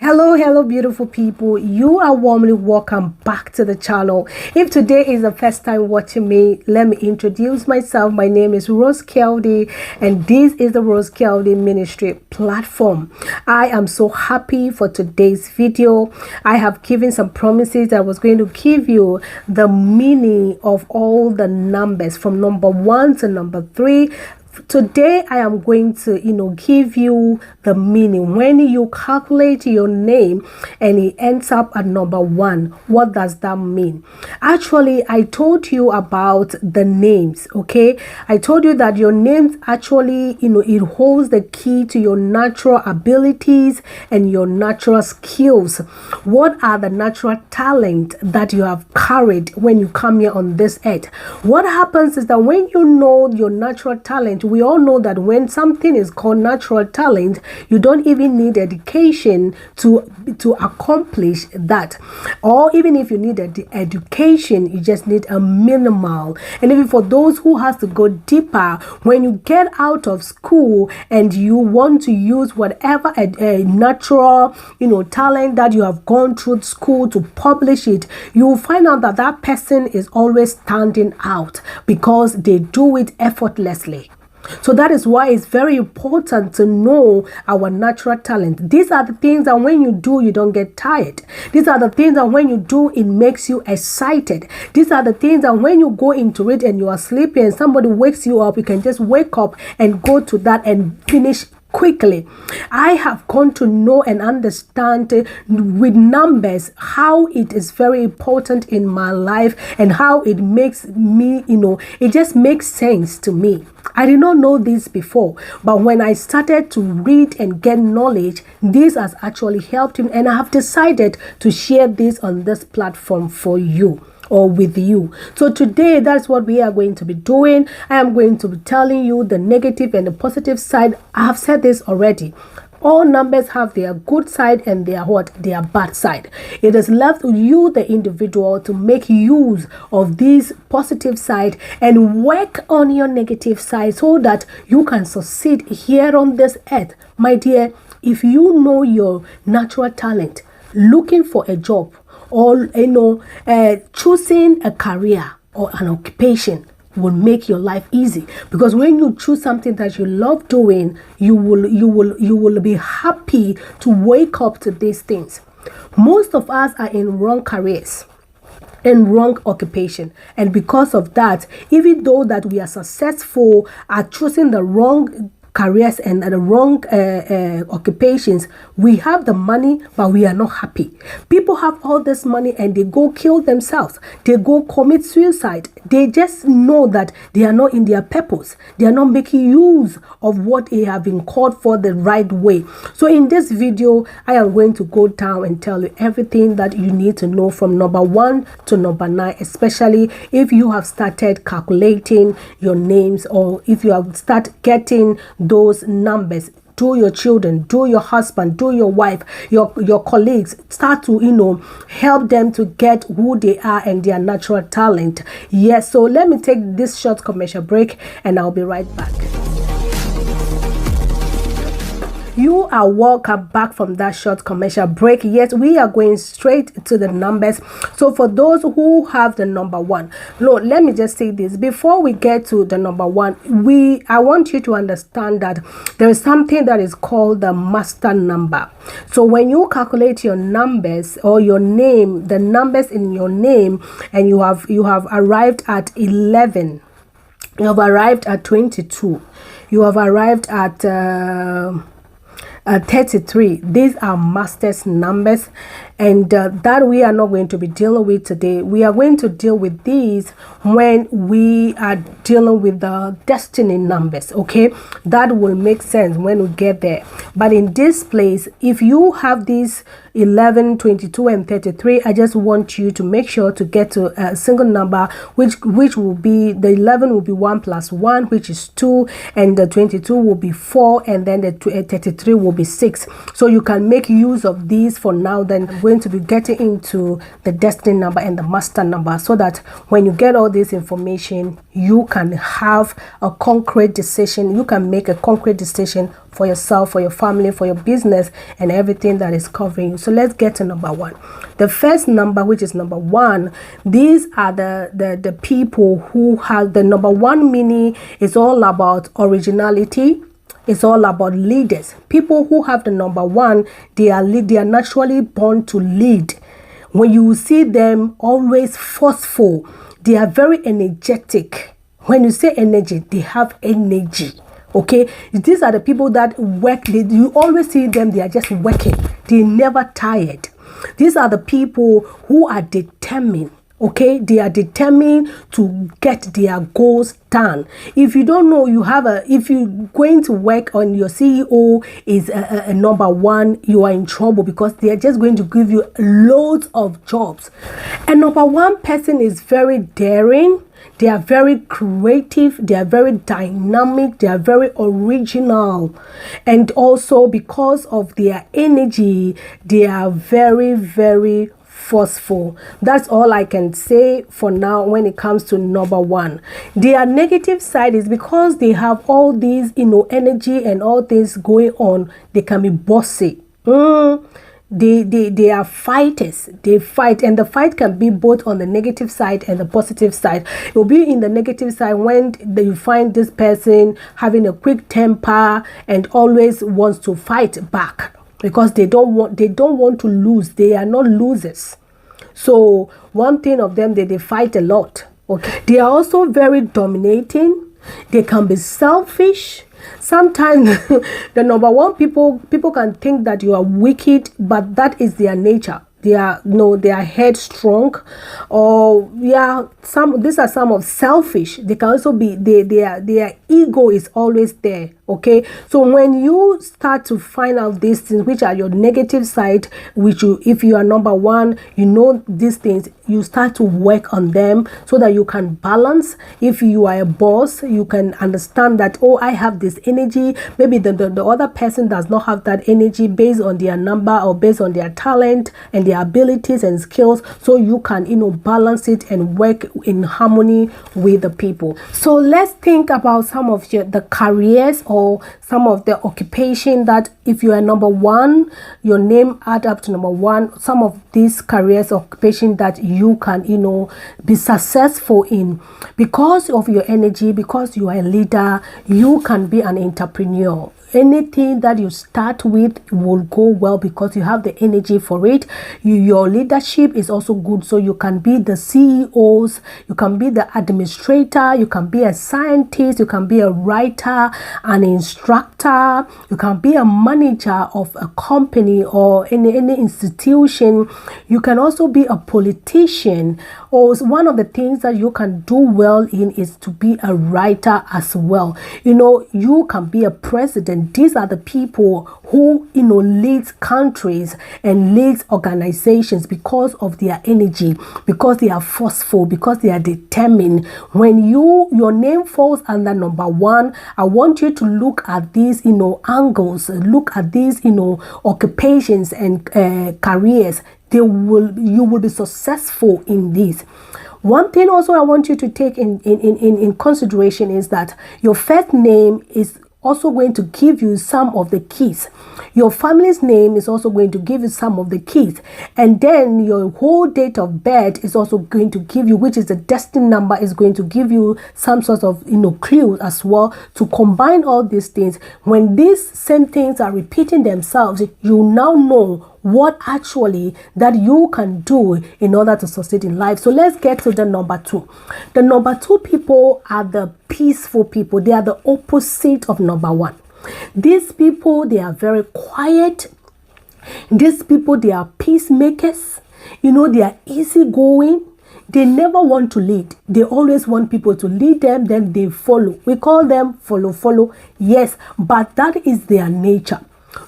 Hello, beautiful people. You are warmly welcome back to the channel. If today is the first time watching me, let me introduce myself. My name is Rosekeldy, and this is the Rosekeldy Ministry platform. I am so happy for today's video. I have given some promises. I was going to give you the meaning of all the numbers from number 1 to number 3. Today I am going to give you the meaning. When you calculate your name and it ends up at number 1, what does that mean? Actually, I told you about the names. Okay, I told you that your names actually it holds the key to your natural abilities and your natural skills. What are the natural talent that you have carried when you come here on this earth? What happens is that when you know your natural talent, we all know that when something is called natural talent, you don't even need education to accomplish that. Or even if you need education, you just need a minimal. And even for those who has to go deeper, when you get out of school and you want to use whatever a natural talent that you have gone through school to publish it, you will find out that that person is always standing out because they do it effortlessly. So that is why it's very important to know our natural talent. These are the things that when you do, you don't get tired. These are the things that when you do, it makes you excited. These are the things that when you go into it and you are sleeping and somebody wakes you up, you can just wake up and go to that and finish quickly. I have come to know and understand with numbers how it is very important in my life and how it makes me, it just makes sense to me. I did not know this before, but when I started to read and get knowledge, this has actually helped him, and I have decided to share this on this platform for you or with you. So today, that's what we are going to be doing. I am going to be telling you the negative and the positive side. I have said this already. All numbers have their good side and their bad side. It is left with you, the individual, to make use of this positive side and work on your negative side so that you can succeed here on this earth. My dear, if you know your natural talent, looking for a job, or choosing a career or an occupation will make your life easy, because when you choose something that you love doing, you will be happy to wake up to these things. Most of us are in wrong careers and wrong occupation, and because of that, even though that we are successful at choosing the wrong careers and the wrong occupations, we have the money but we are not happy. People have all this money and they go kill themselves, they go commit suicide. They just know that they are not in their purpose, they are not making use of what they have been called for the right way. So in this video, I am going to go down and tell you everything that you need to know from number 1 to number 9, especially if you have started calculating your names, or if you have started getting those numbers. Do your children, do your husband, do your wife, your colleagues, start to help them to get who they are and their natural talent. Yes, so let me take this short commercial break and I'll be right back. You are welcome back from that short commercial break. Yes, we are going straight to the numbers. So for those who have the number 1, let me just say this before we get to the number 1. I want you to understand that there is something that is called the master number. So when you calculate your numbers or your name, the numbers in your name, and you have arrived at 11, you have arrived at 22, you have arrived at 33. These are master's numbers, and that we are not going to be dealing with today. We are going to deal with these when we are dealing with the destiny numbers. Okay, that will make sense when we get there. But in this place, if you have these 11, 22 and 33, I just want you to make sure to get to a single number, which will be, the 11 will be 1 plus 1, which is 2, and the 22 will be 4, and then the 33 will be 6. So you can make use of these for now. Then I'm going to be getting into the destiny number and the master number, so that when you get all this information, you can have a concrete decision. You can make a concrete decision for yourself, for your family, for your business, and everything that is covering you. So let's get to number 1. The first number, which is number 1, these are the people who have the number 1 meaning. Is all about originality. It's all about leaders. People who have the number 1, they are naturally born to lead. When you see them always forceful, they are very energetic. When you say energy, they have energy. Okay, these are the people that work. You always see them, they are just working. They never tired. These are the people who are determined. Okay, they are determined to get their goals done. If you don't know, if you're going to work on your CEO is a number 1, you are in trouble, because they are just going to give you loads of jobs. A number 1 person is very daring. They are very creative. They are very dynamic. They are very original. And also, because of their energy, they are very, very forceful. That's all I can say for now when it comes to number 1. Their negative side is because they have all these, energy and all things going on. They can be bossy. They are fighters. They fight, and the fight can be both on the negative side and the positive side. It will be in the negative side when you find this person having a quick temper and always wants to fight back, because they don't want to lose. They are not losers. So one thing of them, they fight a lot. Okay, they are also very dominating. They can be selfish. Sometimes the number 1 people can think that you are wicked, but that is their nature. They are headstrong, or these are some of selfish. They can also be their ego is always there. Okay, so when you start to find out these things, which are your negative side, if you are number 1, these things, you start to work on them so that you can balance. If you are a boss, you can understand that, I have this energy. Maybe the other person does not have that energy, based on their number or based on their talent and their abilities and skills. So you can, balance it and work in harmony with the people. So let's think about some of the careers or some of the occupation that, if you are number 1, your name add up to number 1. Some of these careers, occupation that you can, be successful in because of your energy, because you are a leader. You can be an entrepreneur. Anything that you start with will go well because you have the energy for it. Your leadership is also good, so you can be the CEOs, you can be the administrator, you can be a scientist, you can be a writer, an instructor, you can be a manager of a company or any institution. You can also be a politician, or one of the things that you can do well in is to be a writer as well. You can be a president. These are the people who leads countries and leads organizations because of their energy, because they are forceful, because they are determined. When your name falls under number 1, I want you to look at these angles, look at these occupations and careers. You will be successful in these. One thing also I want you to take in consideration is that your first name is also going to give you some of the keys. Your family's name is also going to give you some of the keys. And then your whole date of birth is also going to give you, which is the destiny number, is going to give you some sort of clues as well. To combine all these things, when these same things are repeating themselves, you now know what actually that you can do in order to succeed in life. So let's get to the number 2. The number 2 people are the peaceful people. They are the opposite of number 1. These people, they are very quiet. These people, they are peacemakers. They are easygoing. They never want to lead. They always want people to lead them, then they follow. We call them follow. Yes, but that is their nature.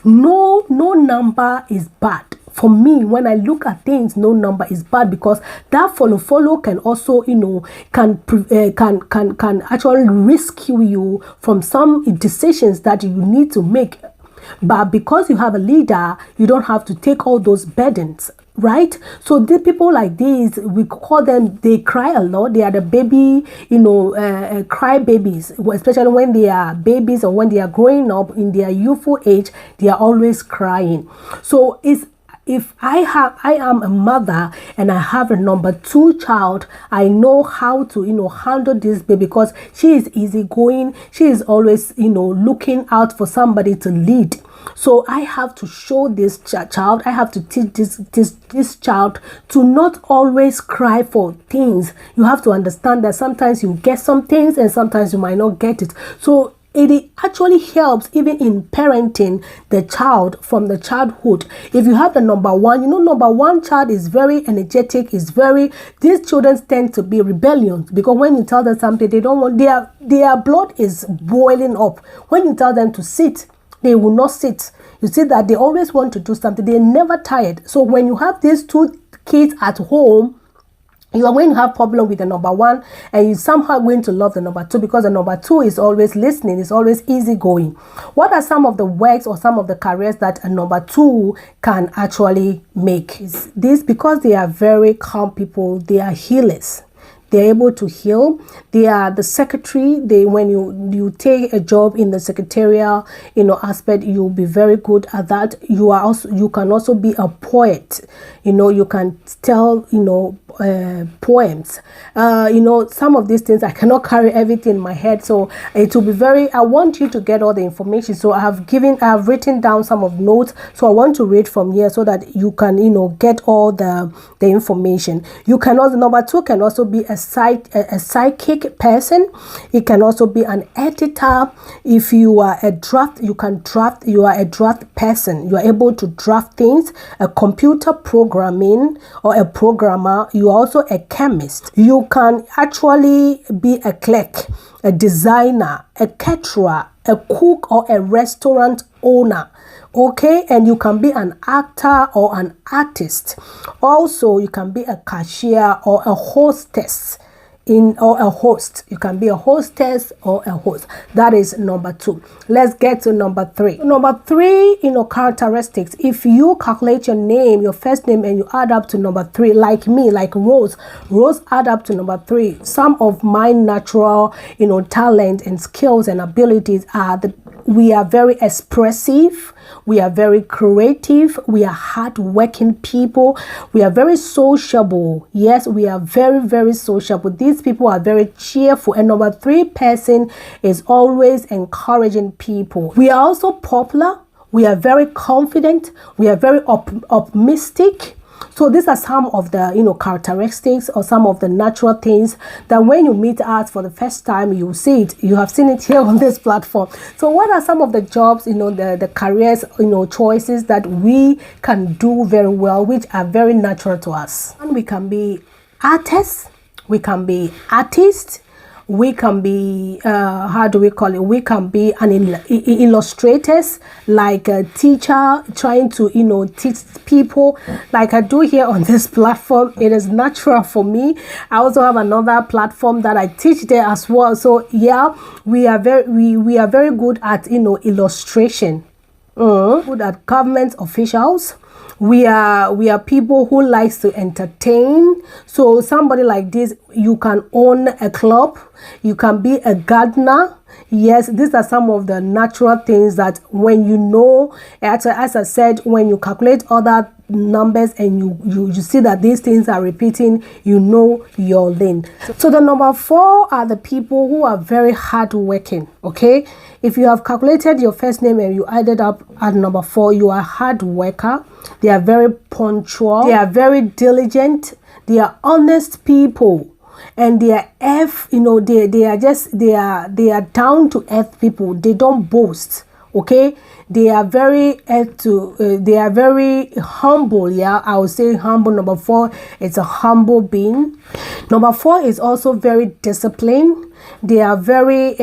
No number is bad. For me, when I look at things, no number is bad, because that follow can also, can actually rescue you from some decisions that you need to make. But because you have a leader, you don't have to take all those burdens, right? So the people like these, we call them, they cry a lot. They are the baby, cry babies, especially when they are babies or when they are growing up in their youthful age, they are always crying. So if I am a mother and I have a number 2 child, I know how to, handle this baby, because she is easygoing. She is always, looking out for somebody to lead. So I have to show this child, I have to teach this child to not always cry for things. You have to understand that sometimes you get some things and sometimes you might not get it. So it actually helps even in parenting the child from the childhood. If you have the number 1, number 1 child is very energetic, these children tend to be rebellious, because when you tell them something, they don't want, their blood is boiling up. When you tell them to sit, they will not sit. You see that they always want to do something. They're never tired. So when you have these 2 kids at home, you are going to have problem with the number 1, and you're somehow going to love the number 2, because the number 2 is always listening, is always easygoing. What are some of the works or some of the careers that a number 2 can actually make? Is this because they are very calm people, they are healers. They're able to heal. They are the secretary. When you take a job in the secretarial, aspect, you'll be very good at that. You can also be a poet. You can tell, poems. Some of these things I cannot carry everything in my head, so it will be I want you to get all the information. So I have written down some of notes. So I want to read from here so that you can, get all the information. You can also, number 2 can also be a psychic person. It can also be an editor. If you are a draft, you are a draft person. You are able to draft things. A computer programming or a programmer. You are also a chemist. You can actually be a clerk, a designer, a caterer, a cook, or a restaurant owner. Okay, and you can be an actor or an artist. Also, you can be a cashier or a hostess. Or a host. You can be a hostess or a host. That is number 2. Let's get to number 3. Number 3, characteristics. If you calculate your name, your first name, and you add up to number 3, like me, like Rose add up to number 3. Some of my natural, talent and skills and abilities are we are very expressive. We are very creative. We are hardworking people. We are very sociable. Yes, we are very, very sociable. These people are very cheerful. And number 3 person is always encouraging people. We are also popular. We are very confident. We are very optimistic. So these are some of the characteristics or some of the natural things that when you meet us for the first time, you see it. You have seen it here on this platform. So what are some of the jobs, the careers, choices that we can do very well, which are very natural to us? And we can be artists, we can be artists, we can be we can be illustrators, like a teacher trying to teach people, like I do here on this platform. It is natural for me. I also have another platform that I teach there as well. So yeah, we are very good at illustration. Good at government officials. We are people who likes to entertain. So somebody like this, you can own a club, you can be a gardener. Yes, these are some of the natural things that when as I said, when you calculate other numbers and you see that these things are repeating, your lane. So the number 4 are the people who are very hardworking. Okay, if you have calculated your first name and you added up at number 4, you are a hard worker. They are very punctual. They are very diligent. They are honest people. And they are they are down to earth people. They don't boast. Okay, they are very they are very humble. Yeah, I would say humble. Number 4 is a humble being. Number 4 is also very disciplined. They are very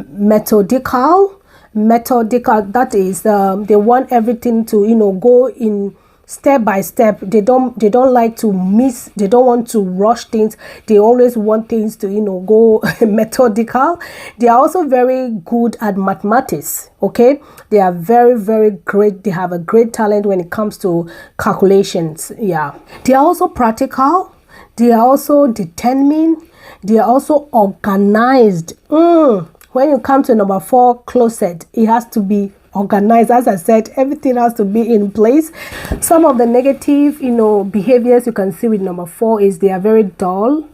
methodical. That is, they want everything to go in step by step. They don't like to miss, they don't want to rush things. They always want things to, you know, go methodical. They are also very good at mathematics. Okay, they are very, very great. They have a great talent when it comes to calculations. Yeah, they are also practical. They are also determined. They are also organized. When you come to number 4, closet, it has to be organized. As I said, everything has to be in place. Some of the negative, you know, behaviors you can see with number 4 is they are very dull,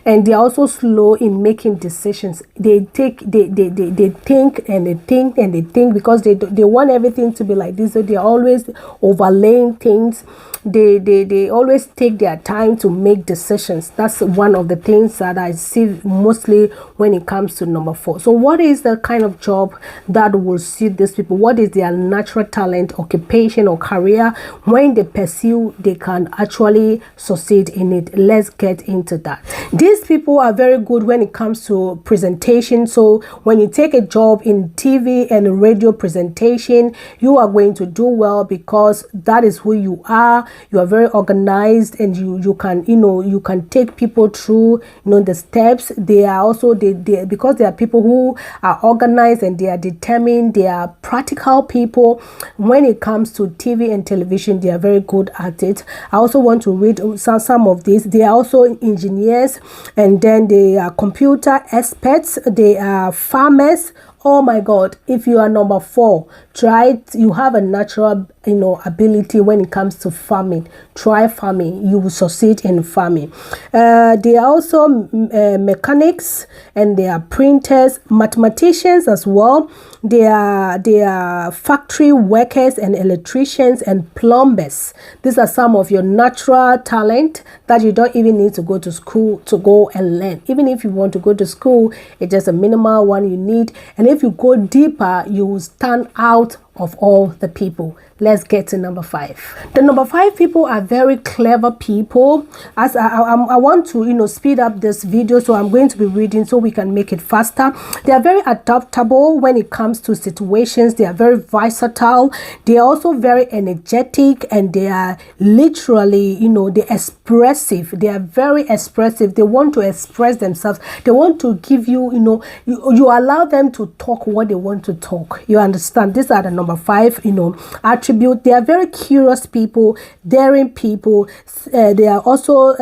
and they're also slow in making decisions. They think and they think and they think because they want everything to be like this. So they're always overlaying things. They always take their time to make decisions. That's one of the things that I see mostly when it comes to number 4. So what is the kind of job that will suit these people? What is their natural talent, occupation, or career? When they pursue, they can actually succeed in it. Let's get into that. These people are very good when it comes to presentation. So when you take a job in TV and radio presentation, you are going to do well because that is who you are. You are very organized, and you can, you know, you can take people through, you know, the steps. They are also because they are people who are organized and they are determined. They are practical people. When it comes to TV and television, they are very good at it. I also want to read some of these. They are also engineers, and then they are computer experts. They are farmers. Oh my God, if you are number 4, try it. You have a natural, you know, ability when it comes to farming. Try farming. You will succeed in farming. They are also mechanics, and they are printers, mathematicians as well. They are factory workers and electricians and plumbers. These are some of your natural talent that you don't even need to go to school to go and learn. Even if you want to go to school, it's just a minimal one you need. And if you go deeper, you will stand out of all the people. Let's get to number 5. The number 5 people are very clever people. As I want to, you know, speed up this video, so I'm going to be reading so we can make it faster. They are very adaptable when it comes to situations. They are very versatile. They are also very energetic, and they are literally, you know, they're expressive. They are very expressive. They want to express themselves. They want to give you, you know, you allow them to talk what they want to talk. You understand? These are the number 5, you know, attribute. They are very curious people, daring people. They are also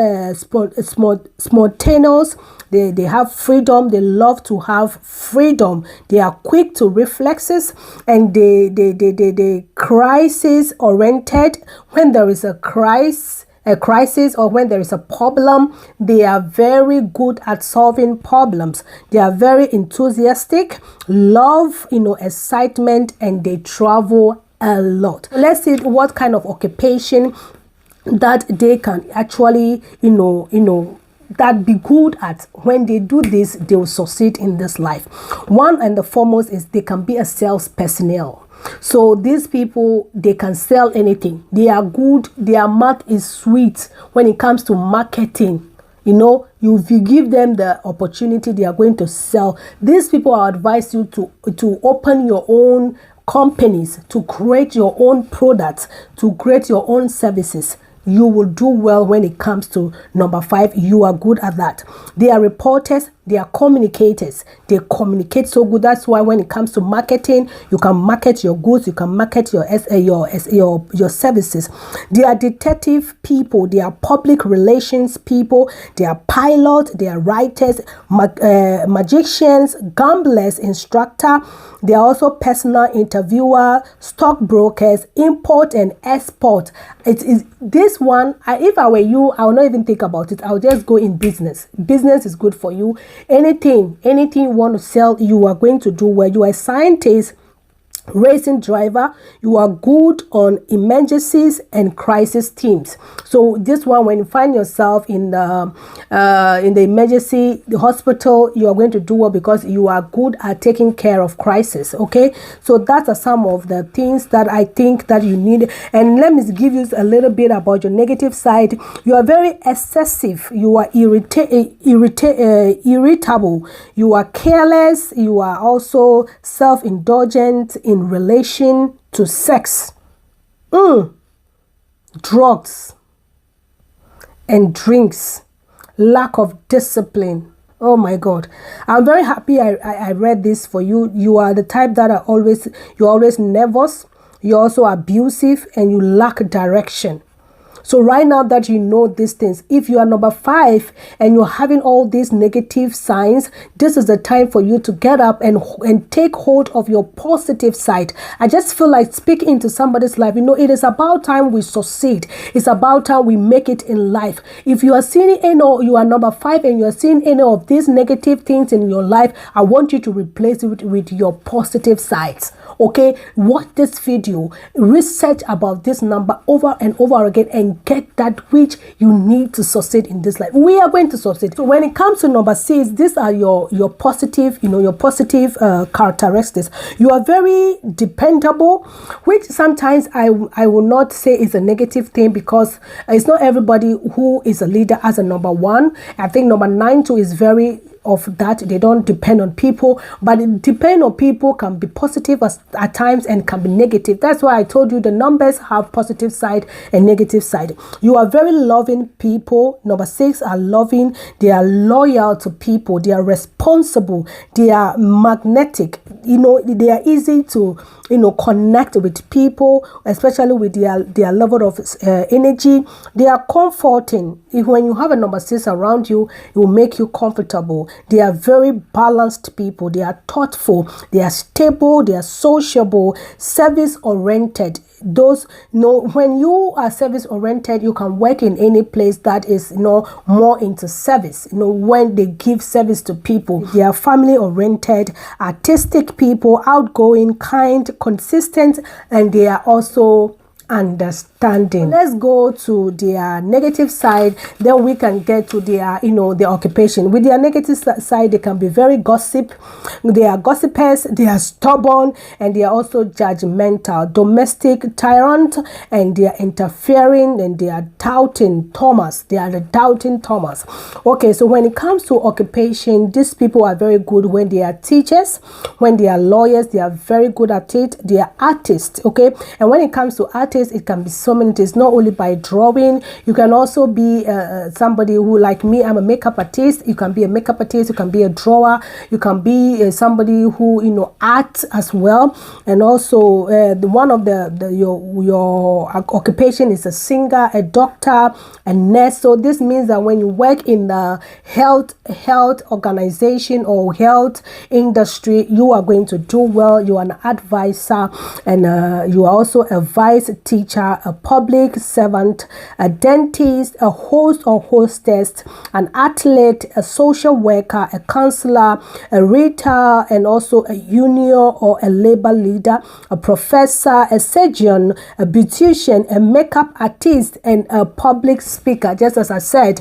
spontaneous. They have freedom. They love to have freedom. They are quick to reflexes, and they crisis oriented. When there is a crisis or when there is a problem, they are very good at solving problems. They are very enthusiastic, love, you know, excitement, and they travel a lot. Let's see what kind of occupation that they can actually, you know, that be good at. When they do this, they will succeed in this life. One and the foremost is they can be a sales personnel. So these people, they can sell anything. They are good. Their mouth is sweet when it comes to marketing. You know, if you give them the opportunity, they are going to sell. These people, I advise you to open your own companies, to create your own products, to create your own services. You will do well when it comes to number 5. You are good at that. They are reporters. They are communicators. They communicate so good. That's why when it comes to marketing, you can market your goods. You can market your services. They are detective people. They are public relations people. They are pilots. They are writers, magicians, gamblers, instructor. They are also personal interviewer, stockbrokers, import and export. It is this one. If I were you, I would not even think about it. I'll just go in business. Business is good for you. Anything you want to sell, you are going to do well. You are a scientist, racing driver. You are good on emergencies and crisis teams. So this one, when you find yourself in the emergency, the hospital, you are going to do well because you are good at taking care of crisis. Okay, so that are some of the things that I think that you need. And let me give you a little bit about your negative side. You are very excessive. You are irritable. You are careless. You are also self-indulgent in relation to sex. drugs and drinks, lack of discipline. Oh my God, I'm very happy I read this for you. You are the type that you're always nervous, you're also abusive, and you lack direction. So right now that you know these things, if you are number 5 and you're having all these negative signs, this is the time for you to get up and take hold of your positive side. I just feel like speaking into somebody's life. It is about time we succeed. It's about time we make it in life. If you are seeing you are number 5 and you are seeing any of these negative things in your life, I want you to replace it with your positive sides. Okay, watch this video, research about this number over and over again, and get that which you need to succeed in this life. We are going to succeed. So when it comes to number 6, these are your positive, your positive characteristics. You are very dependable, which sometimes I will not say is a negative thing, because it's not everybody who is a leader as a number 1. I think number 9 too is very of that. They don't depend on people, but depend on people can be positive at times and can be negative. That's why I told you the numbers have positive side and negative side. You are very loving people. Number 6 are loving. They are loyal to people. They are responsible. They are magnetic. They are easy to connect with people, especially with their level of energy. They are comforting. When you have a number 6 around you, it will make you comfortable. They are very balanced people. They are thoughtful. They are stable. They are sociable, service oriented. When you are service oriented, you can work in any place that is more into service. When they give service to people, they are family oriented, artistic people, outgoing, kind, consistent, and they are also understanding. Let's go to their negative side, then we can get to their their occupation. With their negative side, they can be very they are gossipers, they are stubborn, and they are also judgmental, domestic tyrant, and they are interfering, and they are doubting Thomas. They are the doubting Thomas. Okay, so when it comes to occupation, these people are very good when they are teachers, when they are lawyers, they are very good at it. They are artists. Okay, and when it comes to artists, it can be so many things, not only by drawing. You can also be somebody who, like me, I'm a makeup artist. You can be a makeup artist, you can be a drawer, you can be somebody who art as well. And also one of your occupation is a singer, a doctor, a nurse. So this means that when you work in the health organization or health industry, you are going to do well. You are an advisor, and you are also a vice teacher, a public servant, a dentist, a host or hostess, an athlete, a social worker, a counselor, a reader, and also a union or a labor leader, a professor, a surgeon, a beautician, a makeup artist, and a public speaker. Just as I said,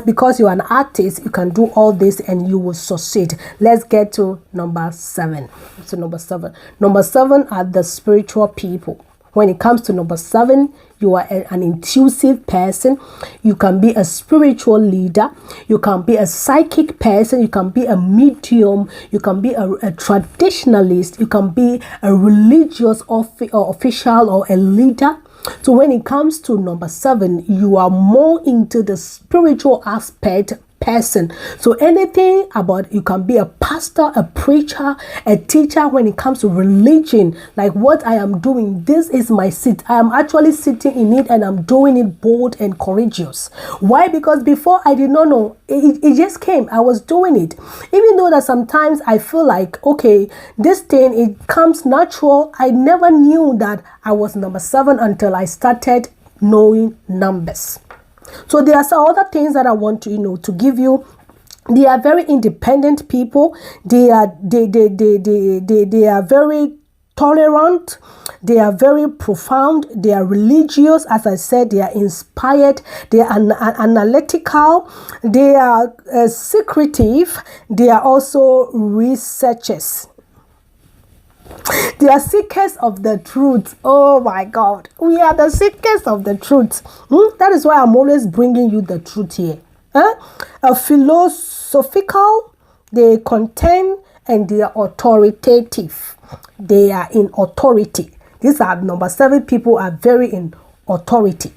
because you are an artist, you can do all this and you will succeed. Let's get to number 7. So number 7 are the spiritual people. When it comes to number 7, you are an intuitive person. You can be a spiritual leader. You can be a psychic person. You can be a medium. You can be a traditionalist. You can be a religious official or a leader. So when it comes to number 7, you are more into the spiritual aspect person. So anything about, you can be a pastor, a preacher, a teacher. When it comes to religion, like what I am doing, this is my seat. I am actually sitting in it, and I'm doing it bold and courageous. Why? Because before I did not know. It just came. I was doing it. Even though that sometimes I feel like, okay, this thing, it comes natural. I never knew that I was number 7 until I started knowing numbers. So there are some other things that I want to to give you. They are very independent people. They are very tolerant. They are very profound. They are religious. As I said, they are inspired. They are analytical. They are secretive. They are also researchers. They are seekers of the truth. Oh my God. We are the seekers of the truth. That is why I'm always bringing you the truth here. A philosophical, they contain, and they are authoritative. They are in authority. These are number 7 people are very in authority.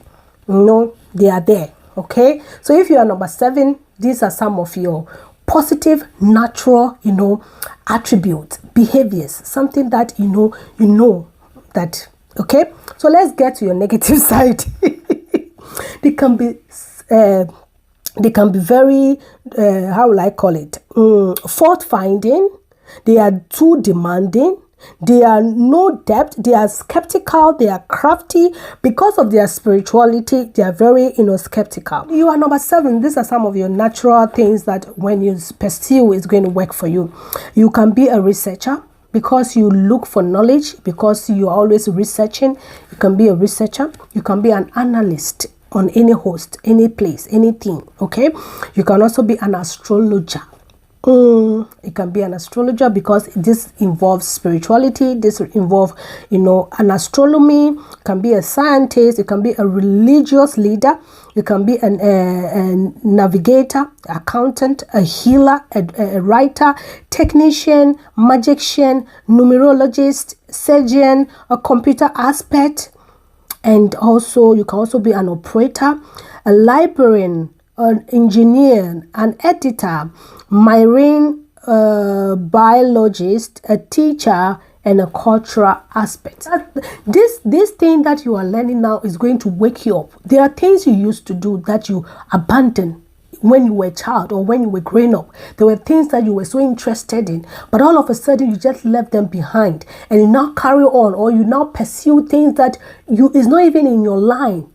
they are there. Okay, so if you are number 7, these are some of your positive natural attributes, behaviors, something that you know that. Okay, so let's get to your negative side. They can be very how will I call it, fault finding. They are too demanding. They are no depth. They are skeptical. They are crafty. Because of their spirituality, they are very skeptical. You are number 7. These are some of your natural things that when you pursue is going to work for you. You can be a researcher because you look for knowledge, because you are always researching. You can be a researcher. You can be an analyst on any host, any place, anything. Okay, you can also be an astrologer. It can be an astrologer because this involves spirituality. This involves an astronomy. You can be a scientist. You can be a religious leader. You can be a navigator, accountant, a healer, a writer, technician, magician, numerologist, surgeon, a computer expert. And also, you can also be an operator, a librarian, an engineer, an editor, marine biologist, a teacher, and a cultural aspect. This thing that you are learning now is going to wake you up. There are things you used to do that you abandoned when you were a child or when you were growing up. There were things that you were so interested in, but all of a sudden you just left them behind, and you now carry on, or you now pursue things that is not even in your line.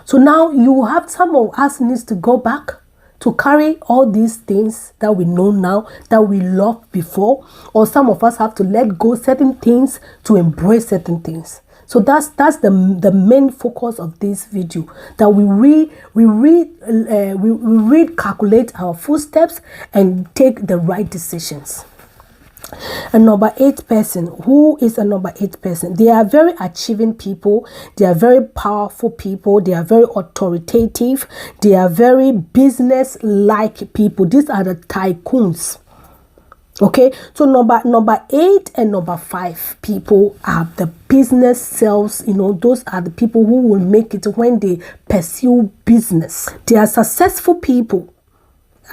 So now you have, some of us needs to go back to carry all these things that we know now, that we loved before, or some of us have to let go certain things to embrace certain things. So that's the main focus of this video, that we calculate our footsteps and take the right decisions. A number 8 person. Who is a number 8 person? They are very achieving people. They are very powerful people. They are very authoritative. They are very business-like people. These are the tycoons. Okay, so number 8 and number 5 people are the business selves. Those are the people who will make it when they pursue business. They are successful people.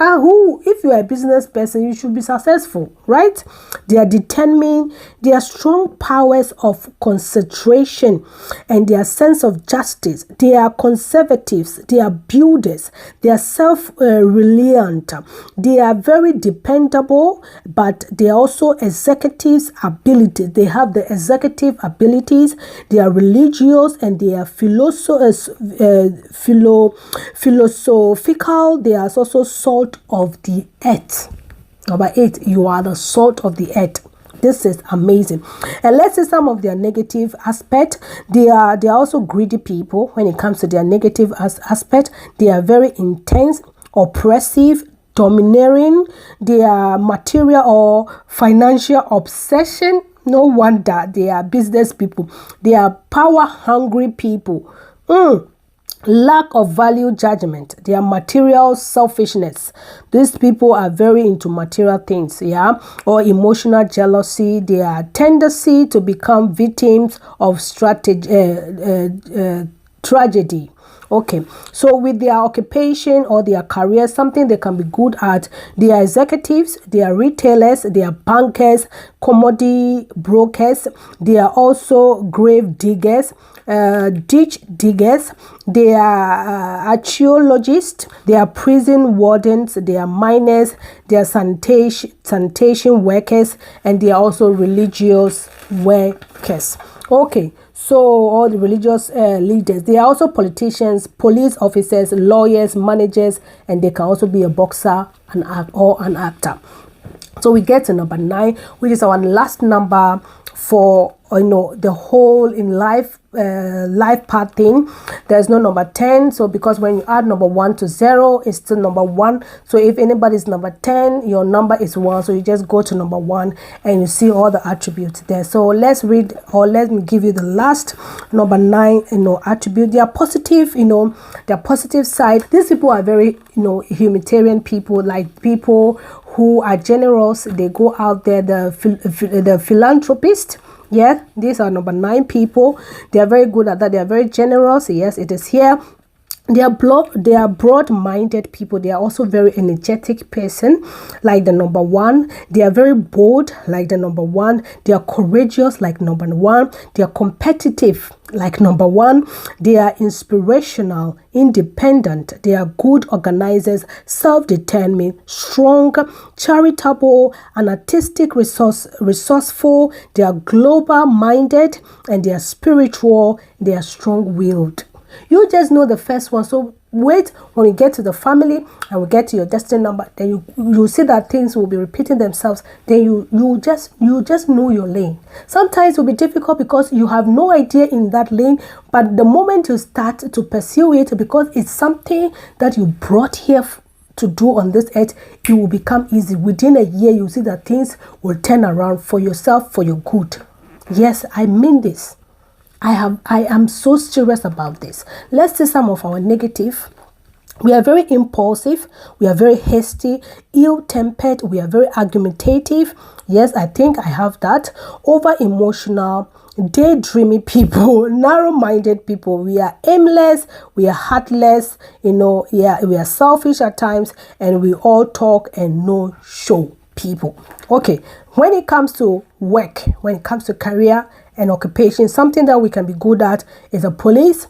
If you are a business person, you should be successful, right? They are determined. They are strong powers of concentration and their sense of justice. They are conservatives. They are builders. They are self-reliant. They are very dependable, but they are also executives' abilities. They have the executive abilities. They are religious and they are philosophical. They are also salt of the earth. Number 8, you are the salt of the earth. This is amazing. And let's see some of their negative aspect. They are also greedy people. When it comes to their negative aspect, they are very intense, oppressive, domineering. They are material or financial obsession. No wonder they are business people. They are power hungry people. Lack of value judgment. They are material selfishness. These people are very into material things, or emotional jealousy. They are tendency to become victims of tragedy. Okay, so with their occupation or their career, something they can be good at, they are executives, they are retailers, they are bankers, commodity brokers, they are also grave diggers, ditch diggers, they are archaeologists, they are prison wardens, they are miners, they are sanitation workers, and they are also religious workers. Okay, so all the religious leaders, they are also politicians, police officers, lawyers, managers, and they can also be a boxer or an actor. So we get to number 9, which is our last number for the whole in life part thing. There's no number 10, so because when you add number 1 to 0, it's still number 1. So if anybody's number 10, your number is 1, so you just go to number 1 and you see all the attributes there. So let's read, or let me give you the last number 9 attribute. They are positive, their positive side. These people are very humanitarian people, like people who are generous. They go out there, the philanthropist. Yeah, these are number 9 people. They are very good at that. They are very generous. Yes, it is here. They are broad-minded people. They are also very energetic person, like the number 1. They are very bold, like the number 1. They are courageous, like number 1. They are competitive, like number 1. They are inspirational, independent. They are good organizers, self-determined, strong, charitable, and artistic, resourceful. They are global-minded, and they are spiritual. They are strong-willed. You just know the first one. So wait, when you get to the family and we get to your destiny number, then you see that things will be repeating themselves. Then you just know your lane. Sometimes it will be difficult because you have no idea in that lane, but the moment you start to pursue it, because it's something that you brought here to do on this earth, it will become easy. Within a year, you see that things will turn around for yourself, for your good. Yes, I mean this. I am so serious about this. Let's see some of our negative. We are very impulsive. We are very hasty, ill-tempered. We are very argumentative. Yes, I think I have that. Over-emotional, daydreamy people, narrow-minded people. We are aimless. We are heartless. We are selfish at times, and we all talk and no show people. Okay, when it comes to work, when it comes to career and occupation, something that we can be good at is a police,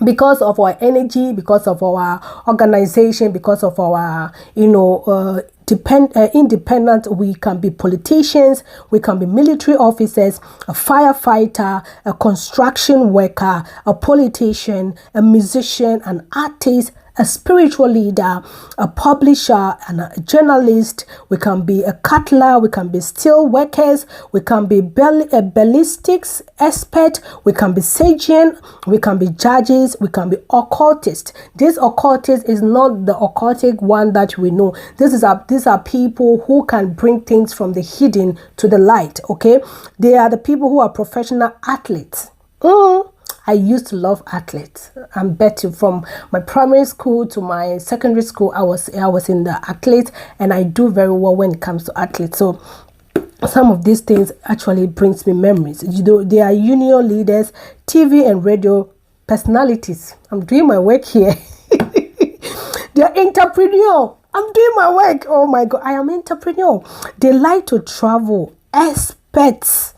because of our energy, because of our organization, because of our independent. We can be politicians, we can be military officers, a firefighter, a construction worker, a politician, a musician, an artist, a spiritual leader, a publisher, and a journalist. We can be a cutler, we can be steel workers, we can be a ballistics expert, we can be surgeon, we can be judges, we can be occultist. This occultist is not the occultic one that we know. These are people who can bring things from the hidden to the light. Okay, they are the people who are professional athletes. I used to love athletes. I'm betting from my primary school to my secondary school, I was in the athletes, and I do very well when it comes to athletes. So some of these things actually brings me memories. They are union leaders, TV and radio personalities. I'm doing my work here. They are entrepreneur. I'm doing my work. Oh my God, I am entrepreneur. They like to travel, experts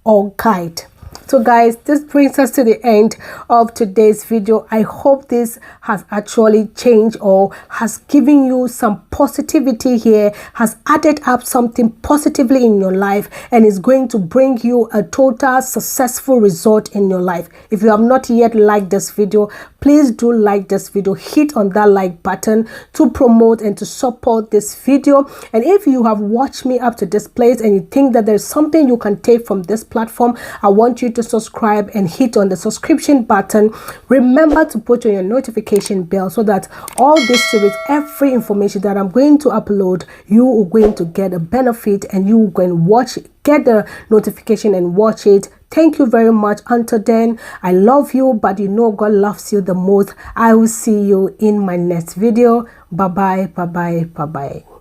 or guide. So guys, this brings us to the end of today's video. I hope this has actually changed or has given you some positivity here, has added up something positively in your life, and is going to bring you a total successful result in your life. If you have not yet liked this video, please do like this video. Hit on that like button to promote and to support this video. And if you have watched me up to this place and you think that there's something you can take from this platform, I want you to subscribe and hit on the subscription button. Remember to put on your notification bell so that all this series, every information that I'm going to upload, you are going to get a benefit, and you are going to watch it, get the notification and watch it. Thank you very much. Until then, I love you, but you know God loves you the most. I will see you in my next video. Bye bye, bye bye, bye bye.